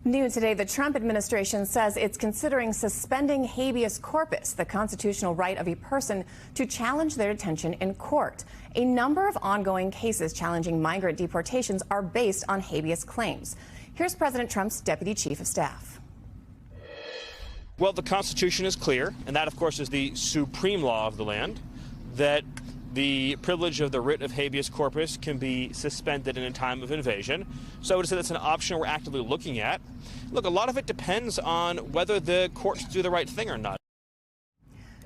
New today, the Trump administration says it's considering suspending habeas corpus, the constitutional right of a person to challenge their detention in court. A number of ongoing cases challenging migrant deportations are based on habeas claims. Here's President Trump's deputy chief of staff. Well, the Constitution is clear, and that, of course, is the supreme law of the land, that the privilege of the writ of habeas corpus can be suspended in a time of invasion. So I would say that's an option we're actively looking at. Look, a lot of it depends on whether the courts do the right thing or not.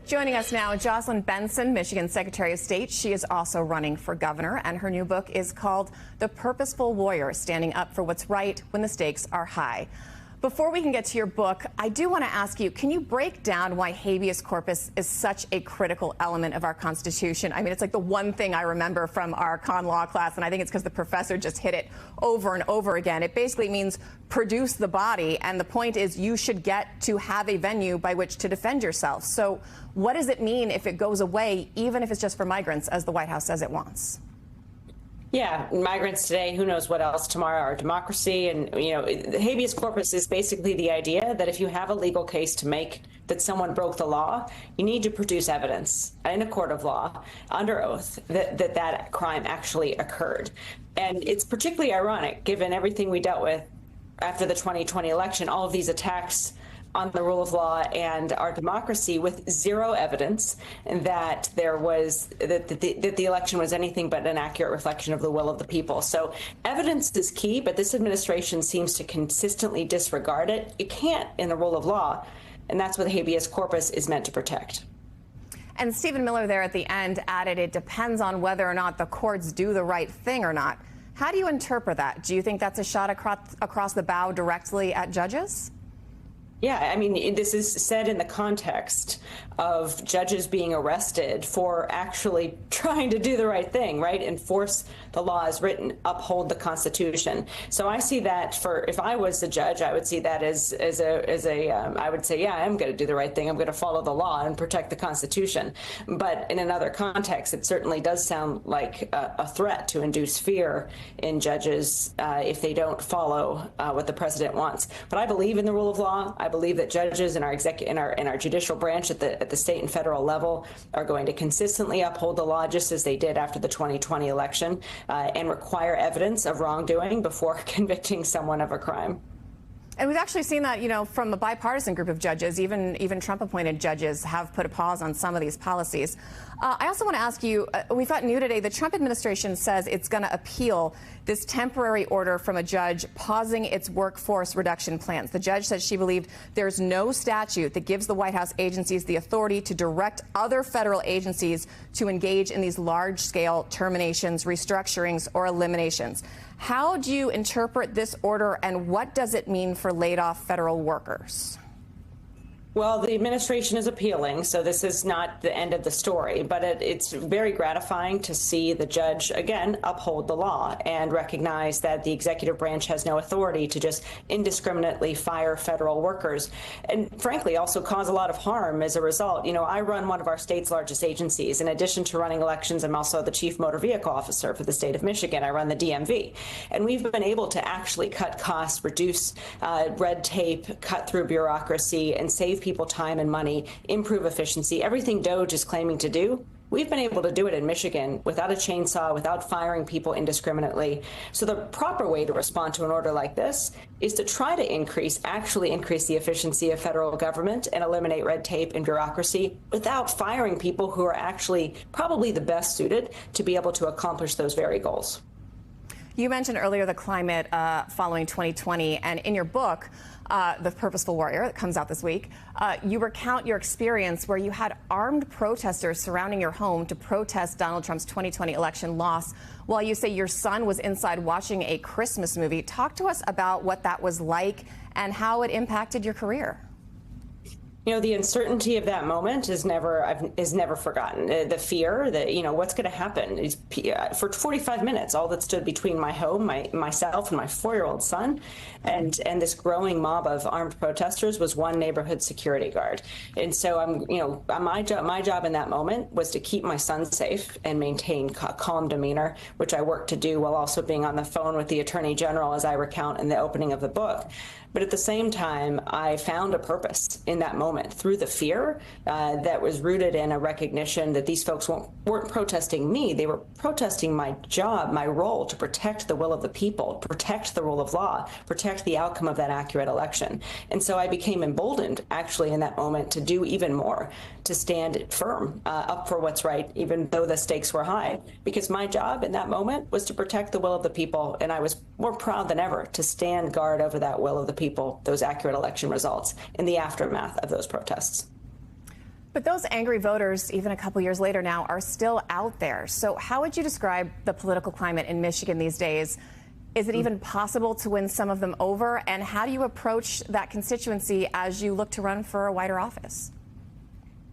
Joining us now, Jocelyn Benson, Michigan Secretary of State. She is also running for governor, and her new book is called The Purposeful Warrior, Standing Up for What's Right When the Stakes Are High. Before we can get to your book, I do want to ask you, can you break down why habeas corpus is such a critical element of our Constitution? I mean, it's like the one thing I remember from our con law class, and I think it's because the professor just hit it over and over again. It basically means produce the body, and the point is you should get to have a venue by which to defend yourself. So what does it mean if it goes away, even if it's just for migrants, as the White House says it wants? Yeah, migrants today, who knows what else tomorrow, our democracy. And, the habeas corpus is basically the idea that if you have a legal case to make that someone broke the law, you need to produce evidence in a court of law under oath that crime actually occurred. And it's particularly ironic, given everything we dealt with after the 2020 election, all of these attacks on the rule of law and our democracy, with zero evidence that the election was anything but an accurate reflection of the will of the people. So evidence is key, but this administration seems to consistently disregard it. You can't in the rule of law, and that's what the habeas corpus is meant to protect. And Stephen Miller there at the end added it depends on whether or not the courts do the right thing or not. How do you interpret that? Do you think that's a shot across the bow directly at judges? Yeah, I mean, this is said in the context of judges being arrested for actually trying to do the right thing, right? Enforce the law as written, uphold the Constitution. So I see that if I was the judge, I would see that I would say, yeah, I'm going to do the right thing. I'm going to follow the law and protect the Constitution. But in another context, it certainly does sound like a threat to induce fear in judges if they don't follow what the president wants. But I believe in the rule of law. I believe that judges in our judicial branch at the state and federal level are going to consistently uphold the law, just as they did after the 2020 election, and require evidence of wrongdoing before convicting someone of a crime. And we've actually seen that, from a bipartisan group of judges, even Trump-appointed judges have put a pause on some of these policies. I also want to ask you, we've got new today, the Trump administration says it's going to appeal this temporary order from a judge pausing its workforce reduction plans. The judge says she believed there's no statute that gives the White House agencies the authority to direct other federal agencies to engage in these large-scale terminations, restructurings, or eliminations. How do you interpret this order, and what does it mean for laid-off federal workers? Well, the administration is appealing, so this is not the end of the story, but it's very gratifying to see the judge, again, uphold the law and recognize that the executive branch has no authority to just indiscriminately fire federal workers, and frankly also cause a lot of harm as a result. I run one of our state's largest agencies. In addition to running elections, I'm also the chief motor vehicle officer for the state of Michigan. I run the DMV, and we've been able to actually cut costs, reduce red tape, cut through bureaucracy, and save people time and money, improve efficiency. Everything DOJ is claiming to do, we've been able to do it in Michigan without a chainsaw, without firing people indiscriminately. So the proper way to respond to an order like this is to try to actually increase the efficiency of federal government and eliminate red tape and bureaucracy without firing people who are actually probably the best suited to be able to accomplish those very goals. You mentioned earlier the climate following 2020, and in your book, The Purposeful Warrior, that comes out this week, you recount your experience where you had armed protesters surrounding your home to protest Donald Trump's 2020 election loss, while you say your son was inside watching a Christmas movie. Talk to us about what that was like and how it impacted your career. You know, the uncertainty of that moment is never forgotten. The fear that, what's going to happen is for 45 minutes, all that stood between my home, myself and my 4-year-old son and this growing mob of armed protesters was one neighborhood security guard. And so my job in that moment was to keep my son safe and maintain calm demeanor, which I worked to do while also being on the phone with the Attorney General, as I recount in the opening of the book. But at the same time, I found a purpose in that moment through the fear that was rooted in a recognition that these folks weren't protesting me. They were protesting my job, my role to protect the will of the people, protect the rule of law, protect the outcome of that accurate election. And so I became emboldened, actually, in that moment to do even more, to stand firm up for what's right, even though the stakes were high, because my job in that moment was to protect the will of the people. And I was more proud than ever to stand guard over that will of the people, those accurate election results in the aftermath of those protests. But those angry voters, even a couple years later now, are still out there. So how would you describe the political climate in Michigan these days? Is it even possible to win some of them over? And how do you approach that constituency as you look to run for a wider office?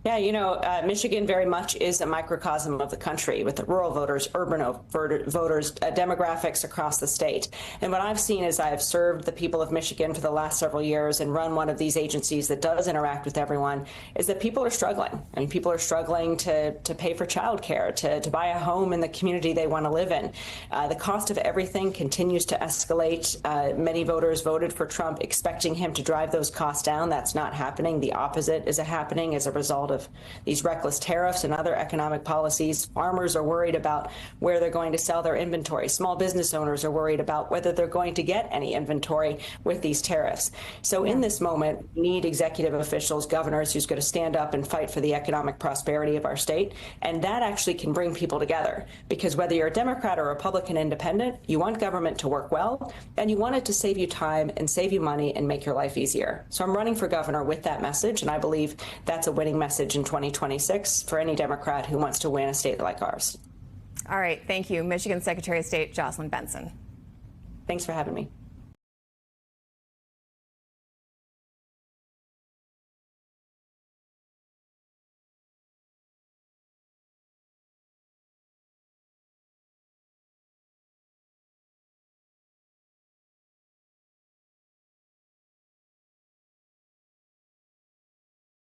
Yeah, Michigan very much is a microcosm of the country with the rural voters, urban voters, demographics across the state. And what I've seen as I have served the people of Michigan for the last several years and run one of these agencies that does interact with everyone is that people are struggling. I mean, people are struggling to pay for childcare, to buy a home in the community they want to live in. The cost of everything continues to escalate. Many voters voted for Trump expecting him to drive those costs down. That's not happening. The opposite is happening as a result of these reckless tariffs and other economic policies. Farmers are worried about where they're going to sell their inventory. Small business owners are worried about whether they're going to get any inventory with these tariffs. So in this moment, we need executive officials, governors who's going to stand up and fight for the economic prosperity of our state. And that actually can bring people together, because whether you're a Democrat or Republican independent, you want government to work well, and you want it to save you time and save you money and make your life easier. So I'm running for governor with that message, and I believe that's a winning message in 2026 for any Democrat who wants to win a state like ours. All right. Thank you, Michigan Secretary of State Jocelyn Benson. Thanks for having me.